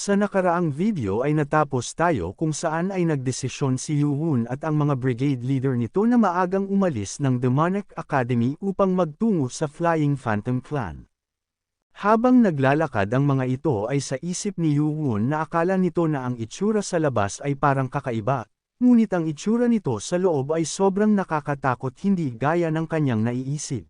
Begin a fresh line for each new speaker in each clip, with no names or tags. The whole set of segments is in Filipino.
Sa nakaraang video ay natapos tayo kung saan ay nagdesisyon si Yoo-won at ang mga brigade leader nito na maagang umalis ng Demonic Academy upang magtungo sa Flying Phantom Clan. Habang naglalakad ang mga ito ay sa isip ni Yoo-won na akala nito na ang itsura sa labas ay parang kakaiba, ngunit ang itsura nito sa loob ay sobrang nakakatakot hindi gaya ng kanyang naiisip.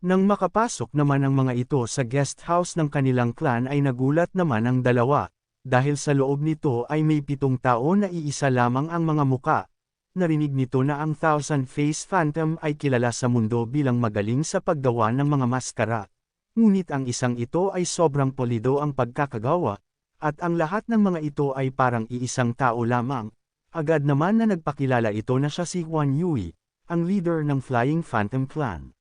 Nang makapasok naman ang mga ito sa guest house ng kanilang clan ay nagulat naman ang dalawa, dahil sa loob nito ay may 7 tao na iisa lamang ang mga muka. Narinig nito na ang Thousand-Face Phantom ay kilala sa mundo bilang magaling sa paggawa ng mga maskara. Ngunit ang isang ito ay sobrang polido ang pagkakagawa, at ang lahat ng mga ito ay parang iisang tao lamang. Agad naman na nagpakilala ito na siya si Hwan Yui, ang leader ng Flying Phantom Clan.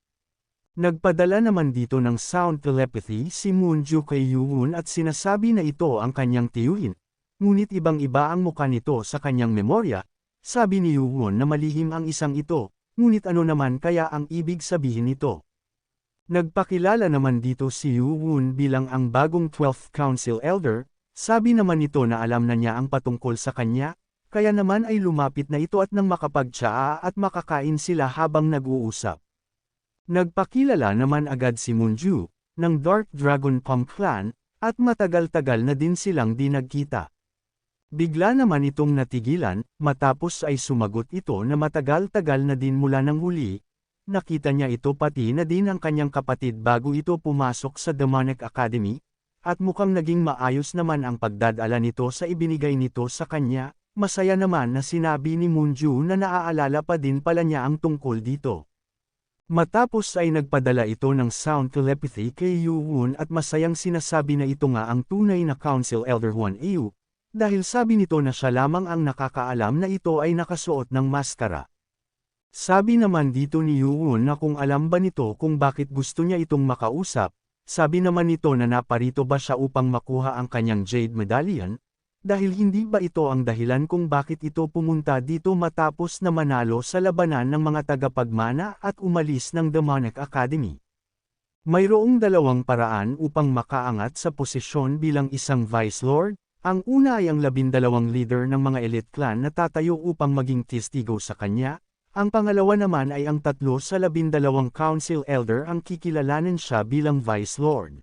Nagpadala naman dito ng sound telepathy si Moonju kay Yoo-won at sinasabi na ito ang kanyang tiyuhin, ngunit ibang-iba ang muka nito sa kanyang memorya. Sabi ni Yoo-won na malihim ang isang ito, ngunit ano naman kaya ang ibig sabihin nito? Nagpakilala naman dito si Yoo-won bilang ang bagong 12th Council Elder. Sabi naman nito na alam na niya ang patungkol sa kanya, kaya naman ay lumapit na ito at nang makapagtsaa at makakain sila habang nag-uusap. Nagpakilala naman agad si Moonju, ng Dark Dragon Palm Clan, at matagal-tagal na din silang di nagkita. Bigla naman itong natigilan, matapos ay sumagot ito na matagal-tagal na din mula nang huli. Nakita niya ito pati na din ang kanyang kapatid bago ito pumasok sa Demonic Academy, at mukhang naging maayos naman ang pagdadala nito sa ibinigay nito sa kanya. Masaya naman na sinabi ni Moonju na naaalala pa din pala niya ang tungkol dito. Matapos ay nagpadala ito ng sound telepathy kay Yoo-won at masayang sinasabi na ito nga ang tunay na Council Elder Hwan Yu, dahil sabi nito na siya lamang ang nakakaalam na ito ay nakasuot ng maskara. Sabi naman dito ni Yoo-won na kung alam ba nito kung bakit gusto niya itong makausap. Sabi naman nito na naparito ba siya upang makuha ang kanyang Jade Medallion, dahil hindi ba ito ang dahilan kung bakit ito pumunta dito matapos na manalo sa labanan ng mga tagapagmana at umalis ng Demonic Academy. Mayroong dalawang paraan upang makaangat sa posisyon bilang isang Vice Lord. Ang una ay ang 12 leader ng mga elite clan na tatayo upang maging testigo sa kanya. Ang pangalawa naman ay ang 3 sa 12 Council Elder ang kikilalanin siya bilang Vice Lord.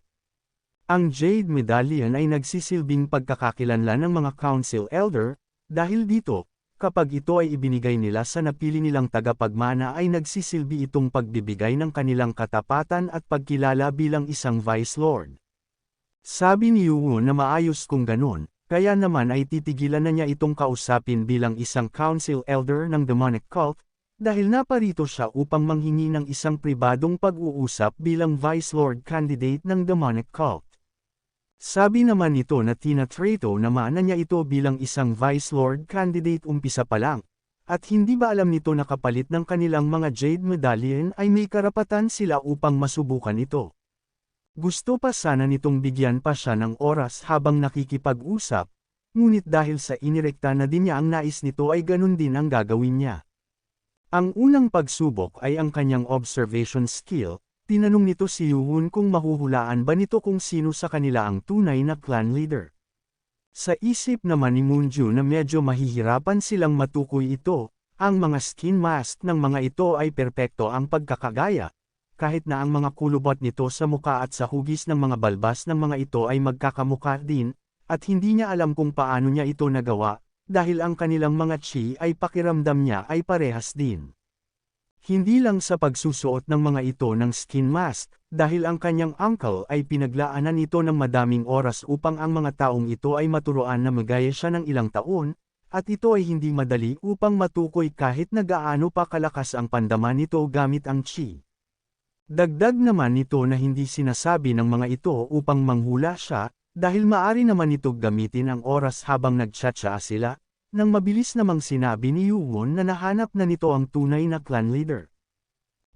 Ang Jade Medallion ay nagsisilbing pagkakakilanlan ng mga Council Elder, dahil dito, kapag ito ay ibinigay nila sa napili nilang tagapagmana ay nagsisilbi itong pagbibigay ng kanilang katapatan at pagkilala bilang isang Vice Lord. Sabi ni Yoo-won na maayos kung ganon, kaya naman ay titigilan na niya itong kausapin bilang isang Council Elder ng Demonic Cult, dahil naparito siya upang manghingi ng isang pribadong pag-uusap bilang Vice Lord candidate ng Demonic Cult. Sabi naman nito na tinatrato naman na niya ito bilang isang Vice Lord candidate umpisa pa lang, at hindi ba alam nito na kapalit ng kanilang mga Jade Medallion ay may karapatan sila upang masubukan ito. Gusto pa sana nitong bigyan pa siya ng oras habang nakikipag-usap, ngunit dahil sa inirekta na din niya ang nais nito ay ganun din ang gagawin niya. Ang unang pagsubok ay ang kanyang observation skill. Tinanong nito si Yoo-won kung mahuhulaan ba nito kung sino sa kanila ang tunay na clan leader. Sa isip naman ni Moonju na medyo mahihirapan silang matukoy ito, ang mga skin mask ng mga ito ay perpekto ang pagkakagaya, kahit na ang mga kulubot nito sa muka at sa hugis ng mga balbas ng mga ito ay magkakamuka din, at hindi niya alam kung paano niya ito nagawa, dahil ang kanilang mga chi ay pakiramdam niya ay parehas din. Hindi lang sa pagsusuot ng mga ito ng skin mask, dahil ang kanyang uncle ay pinaglaanan ito ng madaming oras upang ang mga taong ito ay maturuan na magaya siya ng ilang taon, at ito ay hindi madali upang matukoy kahit na gaano pa kalakas ang pandaman nito gamit ang chi. Dagdag naman nito na hindi sinasabi ng mga ito upang manghula siya, dahil maari naman nito gamitin ang oras habang nagchatcha sila. Nang mabilis namang sinabi ni Yoo-won na nahanap na nito ang tunay na clan leader.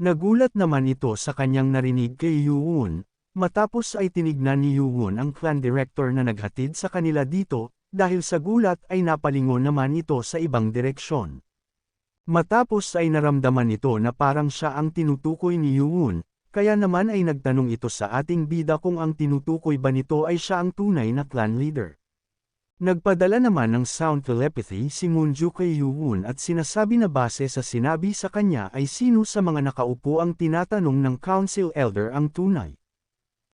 Nagulat naman ito sa kanyang narinig kay Yoo-won, matapos ay tinignan ni Yoo-won ang clan director na naghatid sa kanila dito, dahil sa gulat ay napalingon naman ito sa ibang direksyon. Matapos ay naramdaman nito na parang siya ang tinutukoy ni Yoo-won, kaya naman ay nagtanong ito sa ating bida kung ang tinutukoy ba nito ay siya ang tunay na clan leader. Nagpadala naman ng sound telepathy si Moonju kay Yuwon at sinasabi na base sa sinabi sa kanya ay sino sa mga nakaupo ang tinatanong ng council elder ang tunay.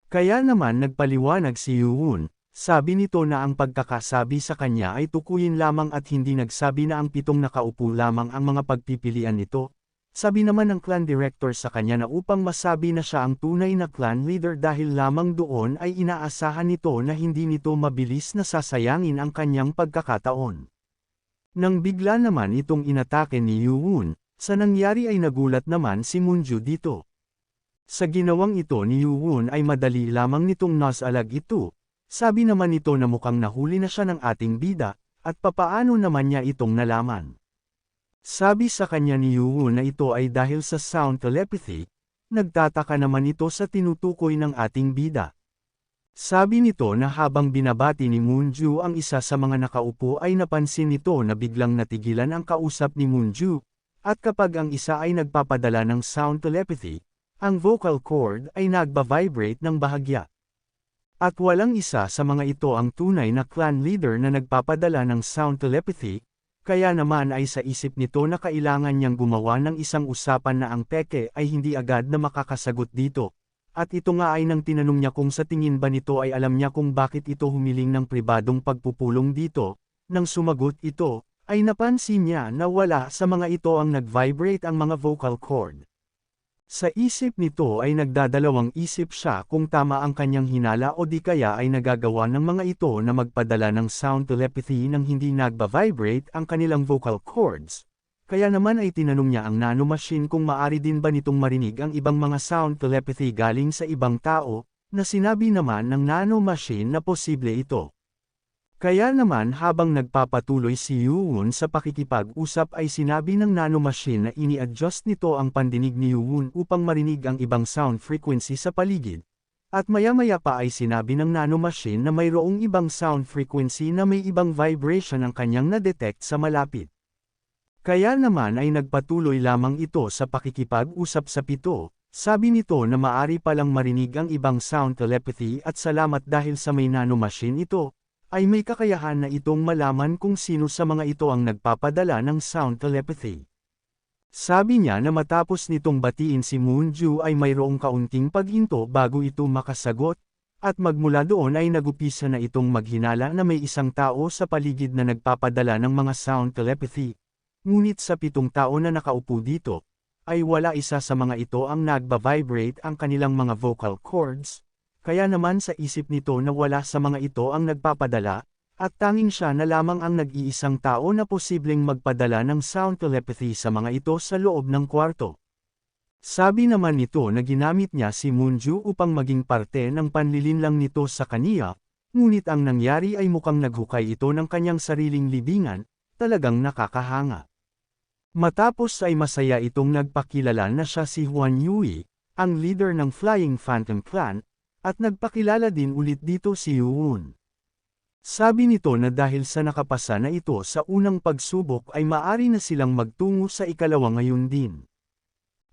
Kaya naman nagpaliwanag si Yuwon, sabi nito na ang pagkakasabi sa kanya ay tukuyin lamang at hindi nagsabi na ang 7 nakaupo lamang ang mga pagpipilian nito. Sabi naman ng clan director sa kanya na upang masabi na siya ang tunay na clan leader dahil lamang doon ay inaasahan nito na hindi nito mabilis na sasayangin ang kanyang pagkakataon. Nang bigla naman itong inatake ni Yuwon, sa nangyari ay nagulat naman si Moonju dito. Sa ginawang ito ni Yuwon ay madali lamang nitong nasalag ito. Sabi naman nito na mukhang nahuli na siya ng ating bida, at papaano naman niya itong nalaman. Sabi sa kanya ni Yuwon na ito ay dahil sa sound telepathy, nagtataka naman ito sa tinutukoy ng ating bida. Sabi nito na habang binabati ni Moonju ang isa sa mga nakaupo ay napansin nito na biglang natigilan ang kausap ni Moonju, at kapag ang isa ay nagpapadala ng sound telepathy, ang vocal cord ay nagba-vibrate ng bahagya. At walang isa sa mga ito ang tunay na clan leader na nagpapadala ng sound telepathy, kaya naman ay sa isip nito na kailangan niyang gumawa ng isang usapan na ang peke ay hindi agad na makakasagot dito. At ito nga ay nang tinanong niya kung sa tingin ba nito ay alam niya kung bakit ito humiling ng pribadong pagpupulong dito, nang sumagot ito, ay napansin niya na wala sa mga ito ang nag-vibrate ang mga vocal cord. Sa isip nito ay nagdadalawang isip siya kung tama ang kanyang hinala o di kaya ay nagagawa ng mga ito na magpadala ng sound telepathy nang hindi nagba-vibrate ang kanilang vocal cords. Kaya naman ay tinanong niya ang nanomachine kung maari din ba nitong marinig ang ibang mga sound telepathy galing sa ibang tao, na sinabi naman ng nanomachine na posible ito. Kaya naman habang nagpapatuloy si Yuwon sa pakikipag-usap ay sinabi ng nanomachine na ini-adjust nito ang pandinig ni Yuwon upang marinig ang ibang sound frequency sa paligid. At maya-maya pa ay sinabi ng nanomachine na mayroong ibang sound frequency na may ibang vibration ang kanyang na-detect sa malapit. Kaya naman ay nagpatuloy lamang ito sa pakikipag-usap sa 7, sabi nito na maari palang marinig ang ibang sound telepathy at salamat dahil sa may nanomachine ito, ay may kakayahan na itong malaman kung sino sa mga ito ang nagpapadala ng sound telepathy. Sabi niya na matapos nitong batiin si Moonju ay mayroong kaunting paghinto bago ito makasagot, at magmula doon ay nagupisa na itong maghinala na may isang tao sa paligid na nagpapadala ng mga sound telepathy. Ngunit sa 7 tao na nakaupo dito, ay wala isa sa mga ito ang nagba-vibrate ang kanilang mga vocal cords. Kaya naman sa isip nito na wala sa mga ito ang nagpapadala, at tanging siya na lamang ang nag-iisang tao na posibleng magpadala ng sound telepathy sa mga ito sa loob ng kwarto. Sabi naman nito na ginamit niya si Moonju upang maging parte ng panlilinlang nito sa kaniya, ngunit ang nangyari ay mukhang naghukay ito ng kanyang sariling libingan, talagang nakakahanga. Matapos ay masaya itong nagpakilala na siya si Huan Yui, ang leader ng Flying Phantom Clan, at nagpakilala din ulit dito si Yuwon. Sabi nito na dahil sa nakapasa na ito sa unang pagsubok ay maari na silang magtungo sa ikalawa ngayon din.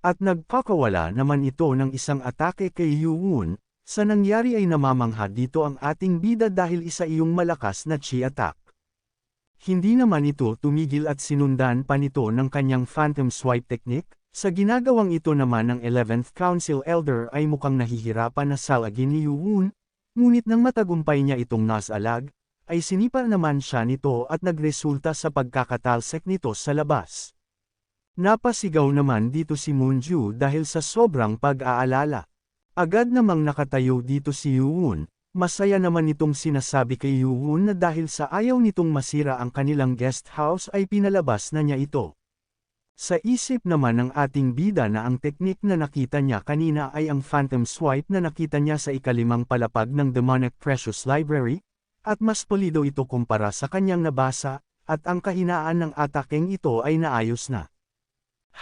At nagpakawala naman ito ng isang atake kay Yuwon, sa nangyari ay namamangha dito ang ating bida dahil isa iyong malakas na chi attack. Hindi naman ito tumigil at sinundan pa nito ng kanyang phantom swipe technique. Sa ginagawang ito naman ng 11th Council Elder ay mukhang nahihirapan na salagin ni Yuwon, ngunit nang matagumpay niya itong nasalag, ay sinipa naman siya nito at nagresulta sa pagkakatalsek nito sa labas. Napasigaw naman dito si Moonju dahil sa sobrang pag-aalala. Agad namang nakatayo dito si Yuwon, masaya naman itong sinasabi kay Yuwon na dahil sa ayaw nitong masira ang kanilang guest house ay pinalabas na niya ito. Sa isip naman ng ating bida na ang teknik na nakita niya kanina ay ang phantom swipe na nakita niya sa ikalimang palapag ng Demonic Precious Library, at mas pulido ito kumpara sa kanyang nabasa, at ang kahinaan ng atakeng ito ay naayos na.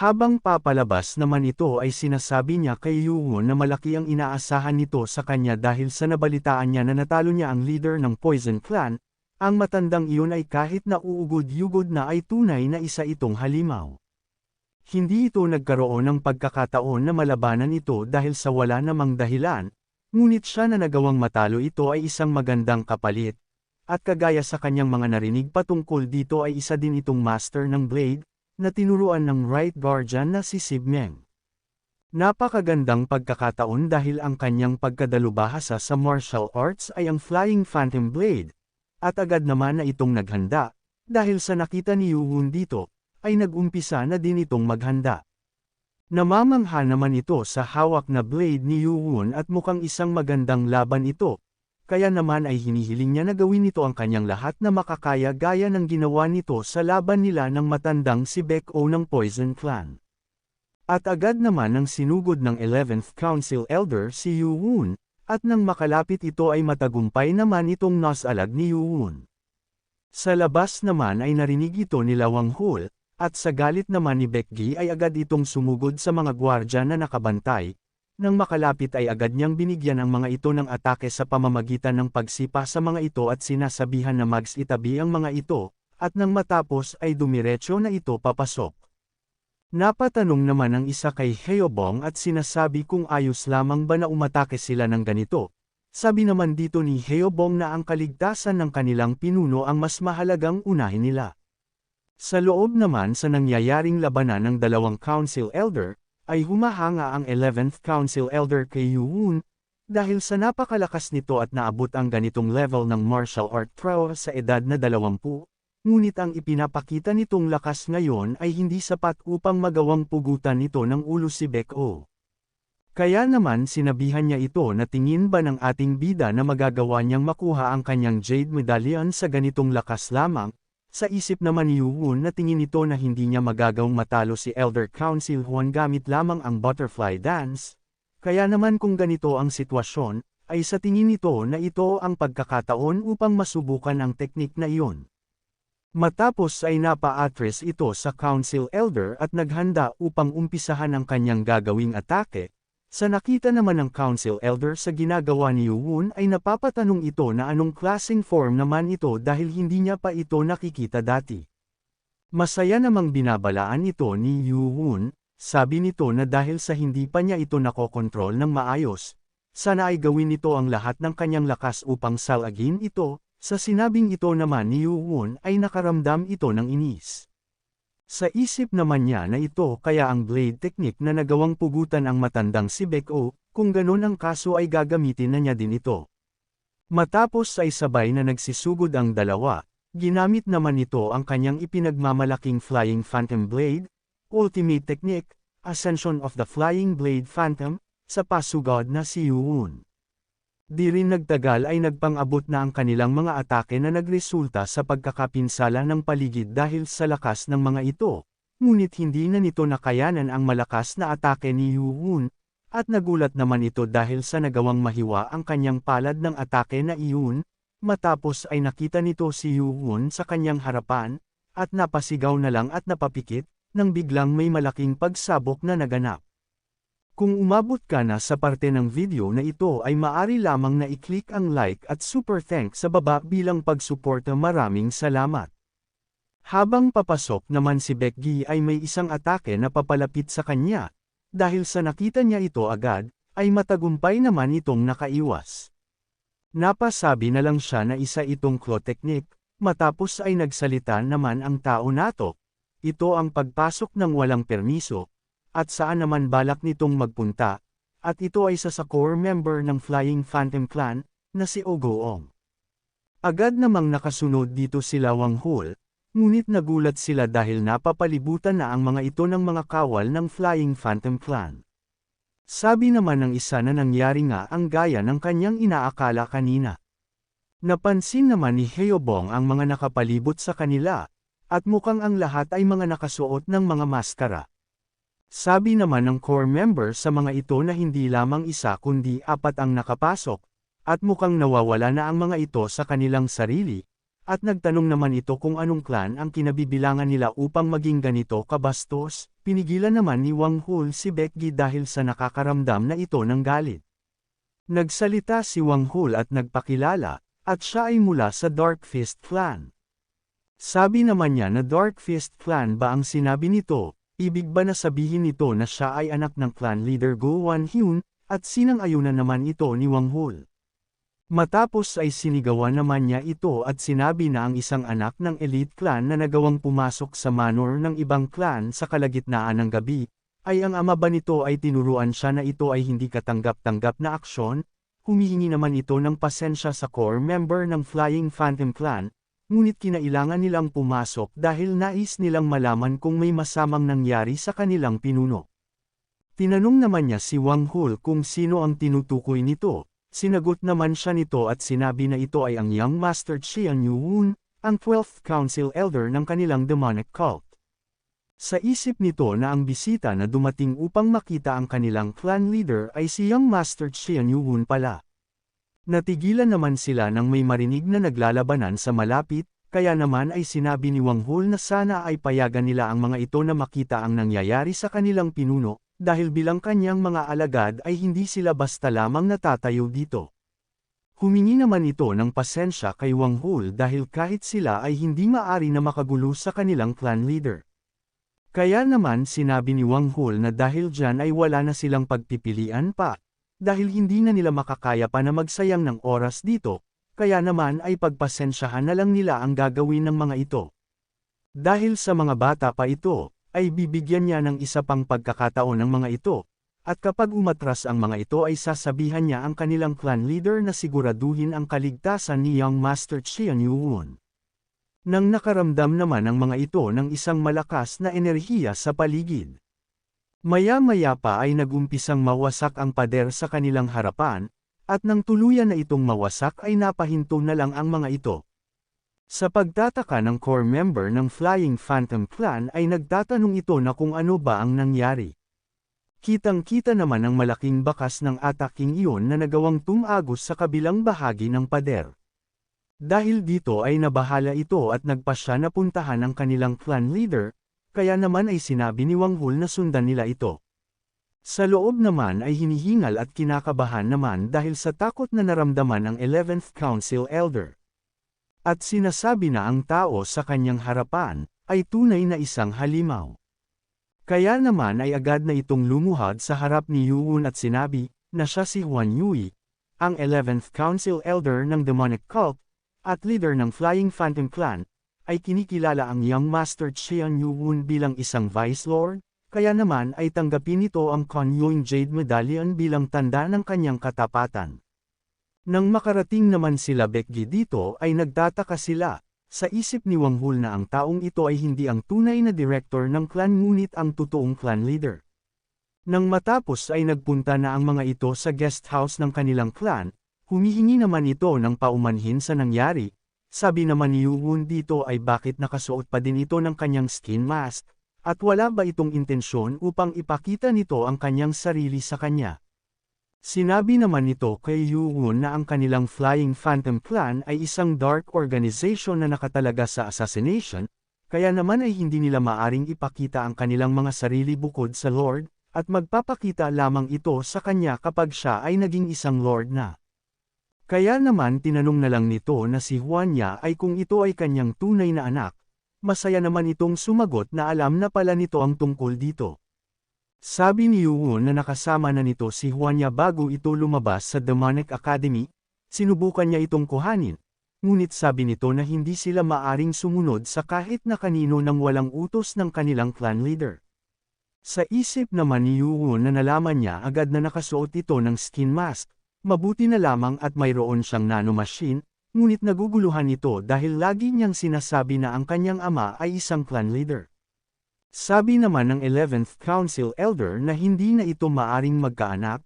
Habang papalabas naman ito ay sinasabi niya kay Yuwon na malaki ang inaasahan nito sa kanya dahil sa nabalitaan niya na natalo niya ang leader ng Poison Clan, ang matandang iyon ay kahit na uugod-yugod na ay tunay na isa itong halimaw. Hindi ito nagkaroon ng pagkakataon na malabanan ito dahil sa wala namang dahilan, ngunit siya na nagawang matalo ito ay isang magandang kapalit. at kagaya sa kanyang mga narinig patungkol dito ay isa din itong master ng blade, na tinuruan ng Right Guardian na si Sib Meng. Napakagandang pagkakataon dahil ang kanyang pagkadalubhasa sa martial arts ay ang Flying Phantom Blade, at agad naman na itong naghanda, dahil sa nakita ni Yuhun dito, ay nag-umpisa na din itong maghanda. Namamangha naman ito sa hawak na blade ni Yuhun at mukhang isang magandang laban ito, kaya naman ay hinihiling niya na gawin nito ang kanyang lahat na makakaya gaya ng ginawa nito sa laban nila ng matandang si Baek-oh ng Poison Clan. At agad naman ang sinugod ng 11th Council Elder si Yuhun, at nang makalapit ito ay matagumpay naman itong nasalag ni Yuhun. Sa labas naman ay narinig ito ni Wang Hul, at sa galit naman ni Baekgi ay agad itong sumugod sa mga gwardya na nakabantay. Nang makalapit ay agad niyang binigyan ang mga ito ng atake sa pamamagitan ng pagsipa sa mga ito at sinasabihan na mags-itabi ang mga ito, at nang matapos ay dumiretso na ito papasok. Napatanong naman ang isa kay Heobong at sinasabi kung ayos lamang ba na umatake sila ng ganito. Sabi naman dito ni Heobong na ang kaligtasan ng kanilang pinuno ang mas mahalagang unahin nila. Sa loob naman sa nangyayaring labanan ng dalawang Council Elder, ay humahanga ang 11th Council Elder kay Yuhun, dahil sa napakalakas nito at naabot ang ganitong level ng martial art throw sa edad na 20, ngunit ang ipinapakita nitong lakas ngayon ay hindi sapat upang magawang pugutan nito ng ulo si Baek-oh. Kaya naman sinabihan niya ito na tingin ba ng ating bida na magagawa niyang makuha ang kanyang Jade Medallion sa ganitong lakas lamang. Sa isip naman ni Yuhun na tingin nito na hindi niya magagawang matalo si Elder Council Huan gamit lamang ang Butterfly Dance, kaya naman kung ganito ang sitwasyon, ay sa tingin nito na ito ang pagkakataon upang masubukan ang teknik na iyon. Matapos ay napa-address ito sa Council Elder at naghanda upang umpisahan ang kanyang gagawing atake. Sa nakita naman ng Council Elder sa ginagawa ni Yuhun ay napapatanong ito na anong klaseng form naman ito dahil hindi niya pa ito nakikita dati. Masaya namang binabalaan ito ni Yuhun, sabi nito na dahil sa hindi pa niya ito nakokontrol ng maayos, sana ay gawin nito ang lahat ng kanyang lakas upang salagin ito. Sa sinabing ito naman ni Yuhun ay nakaramdam ito ng inis. Sa isip naman niya na ito kaya ang blade technique na nagawang pugutan ang matandang si Baek-oh, kung ganun ang kaso ay gagamitin na niya din ito. Matapos ay sabay na nagsisugod ang dalawa, ginamit naman ito ang kanyang ipinagmamalaking Flying Phantom Blade, Ultimate Technique, Ascension of the Flying Blade Phantom, sa pasugod na si Yuhun. Di rin nagtagal ay nagpang-abot na ang kanilang mga atake na nagresulta sa pagkakapinsala ng paligid dahil sa lakas ng mga ito, ngunit hindi na nito nakayanan ang malakas na atake ni Yuhun, at nagulat naman ito dahil sa nagawang mahiwa ang kanyang palad ng atake na iyon, matapos ay nakita nito si Yuhun sa kanyang harapan, at napasigaw na lang at napapikit, nang biglang may malaking pagsabok na naganap. Kung umabot ka na sa parte ng video na ito ay maaari lamang na i-click ang like at super thanks sa baba bilang pagsuporta. Maraming salamat. Habang papasok naman si Baekgi ay may isang atake na papalapit sa kanya, dahil sa nakita niya ito agad, ay matagumpay naman itong nakaiwas. Napasabi na lang siya na isa itong claw technique, matapos ay nagsalita naman ang tao nato. Ito ang pagpasok ng walang permiso. At saan naman balak nitong magpunta, at ito ay sa core member ng Flying Phantom Clan, na si Ogoong. Agad namang nakasunod dito sila Wang Hul, ngunit nagulat sila dahil napapalibutan na ang mga ito ng mga kawal ng Flying Phantom Clan. Sabi naman ng isa na nangyari nga ang gaya ng kanyang inaakala kanina. Napansin naman ni Heobong ang mga nakapalibot sa kanila, at mukhang ang lahat ay mga nakasuot ng mga maskara. Sabi naman ng core member sa mga ito na hindi lamang isa kundi 4 ang nakapasok, at mukhang nawawala na ang mga ito sa kanilang sarili, at nagtanong naman ito kung anong clan ang kinabibilangan nila upang maging ganito kabastos. Pinigilan naman ni Wang Hul si Baekgi dahil sa nakakaramdam na ito ng galit. Nagsalita si Wang Hul at nagpakilala, at siya ay mula sa Dark Fist Clan. Sabi naman niya na Dark Fist Clan ba ang sinabi nito? Ibig ba na sabihin nito na siya ay anak ng clan leader Go Wan Hyun, at sinang-ayunan naman ito ni Wang Hul? Matapos ay sinigawan naman niya ito at sinabi na ang isang anak ng elite clan na nagawang pumasok sa manor ng ibang clan sa kalagitnaan ng gabi, ay ang ama ba nito ay tinuruan siya na ito ay hindi katanggap-tanggap na aksyon. Humihingi naman ito ng pasensya sa core member ng Flying Phantom Clan, ngunit kinailangan nilang pumasok dahil nais nilang malaman kung may masamang nangyari sa kanilang pinuno. Tinanong naman niya si Wang Hul kung sino ang tinutukoy nito. Sinagot naman siya nito at sinabi na ito ay ang Young Master Qian Yuhun, ang 12th Council Elder ng kanilang demonic cult. Sa isip nito na ang bisita na dumating upang makita ang kanilang clan leader ay si Young Master Qian Yuhun pala. Natigilan naman sila nang may marinig na naglalabanan sa malapit, kaya naman ay sinabi ni Wang Hul na sana ay payagan nila ang mga ito na makita ang nangyayari sa kanilang pinuno. Dahil bilang kanyang mga alagad ay hindi sila basta lamang natatayo dito. Humingi naman ito ng pasensya kay Wang Hul dahil kahit sila ay hindi maari na makagulo sa kanilang clan leader. Kaya naman sinabi ni Wang Hul na dahil dyan ay wala na silang pagpipilian pa, dahil hindi na nila makakaya pa na magsayang ng oras dito, kaya naman ay pagpasensyahan na lang nila ang gagawin ng mga ito. Dahil sa mga bata pa ito, ay bibigyan niya ng isa pang pagkakataon ng mga ito, at kapag umatras ang mga ito ay sasabihan niya ang kanilang clan leader na siguraduhin ang kaligtasan ni Young Master Qian Yuhun. Nang nakaramdam naman ang mga ito ng isang malakas na enerhiya sa paligid. Maya-maya pa ay nagumpisang mawasak ang pader sa kanilang harapan, at nang tuluyan na itong mawasak ay napahinto na lang ang mga ito. Sa pagtataka ng core member ng Flying Phantom Clan ay nagtatanong ito na kung ano ba ang nangyari. Kitang-kita naman ang malaking bakas ng ataking iyon na nagawang tumagos sa kabilang bahagi ng pader. Dahil dito ay nabahala ito at nagpasya na puntahan ang kanilang clan leader, kaya naman ay sinabi ni Wang Hul na sundan nila ito. Sa loob naman ay hinihingal at kinakabahan naman dahil sa takot na naramdaman ng 11th Council Elder. At sinasabi na ang tao sa kanyang harapan, ay tunay na isang halimaw. Kaya naman ay agad na itong lumuhad sa harap ni Yuhun at sinabi, na siya si Huan Yui, ang 11th Council Elder ng Demonic Cult, at leader ng Flying Phantom Clan, ay kinikilala ang Young Master Qian Yuhun bilang isang Vice Lord, kaya naman ay tanggapin nito ang Kunyuing Jade Medallion bilang tanda ng kanyang katapatan. Nang makarating naman sila Baekgi dito ay nagtataka sila, sa isip ni Wang Hul na ang taong ito ay hindi ang tunay na director ng clan ngunit ang totoong clan leader. Nang matapos ay nagpunta na ang mga ito sa guest house ng kanilang clan, humihingi naman ito ng paumanhin sa nangyari, sabi naman ni Yuhun dito ay bakit nakasuot pa din ito ng kanyang skin mask, at wala ba itong intensyon upang ipakita nito ang kanyang sarili sa kanya. Sinabi naman nito kay Yuhun na ang kanilang Flying Phantom Clan ay isang dark organization na nakatalaga sa assassination, kaya naman ay hindi nila maaring ipakita ang kanilang mga sarili bukod sa Lord, at magpapakita lamang ito sa kanya kapag siya ay naging isang Lord na. Kaya naman tinanong na lang nito na si Huanya ay kung ito ay kanyang tunay na anak, masaya naman itong sumagot na alam na pala nito ang tungkol dito. Sabi ni Yuhun na nakasama na nito si Huanya bago ito lumabas sa Demonic Academy, sinubukan niya itong kuhanin, ngunit sabi nito na hindi sila maaring sumunod sa kahit na kanino nang walang utos ng kanilang clan leader. Sa isip naman ni Yuhun na nalaman niya agad na nakasuot ito ng skin mask, mabuti na lamang at mayroon siyang nanomachine, ngunit naguguluhan ito dahil lagi niyang sinasabi na ang kanyang ama ay isang clan leader. Sabi naman ng 11th Council Elder na hindi na ito maaring magkaanak,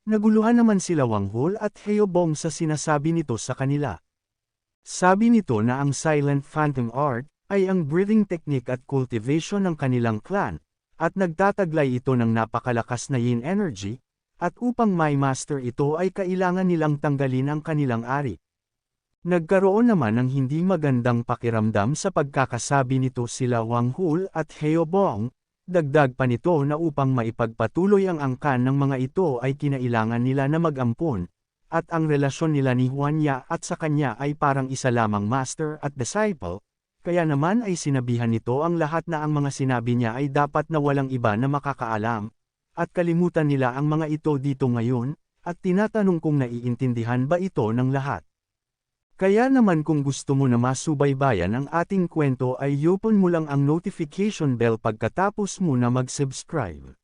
naguluhan naman sila Wang Hul at Heobong sa sinasabi nito sa kanila. Sabi nito na ang Silent Phantom Art ay ang breathing technique at cultivation ng kanilang clan, at nagtataglay ito ng napakalakas na yin energy, at upang may master ito ay kailangan nilang tanggalin ang kanilang ari. Nagkaroon naman ng hindi magandang pakiramdam sa pagkakasabi nito sila Wang Hul at Heobong, dagdag pa nito na upang maipagpatuloy ang angkan ng mga ito ay kinailangan nila na mag-ampon, at ang relasyon nila ni Huanya at sa kanya ay parang isa lamang master at disciple, kaya naman ay sinabihan nito ang lahat na ang mga sinabi niya ay dapat na walang iba na makakaalam, at kalimutan nila ang mga ito dito ngayon, at tinatanong kung naiintindihan ba ito ng lahat. Kaya naman kung gusto mo na masubaybayan ang ating kwento ay i-open mo lang ang notification bell pagkatapos mo na mag-subscribe.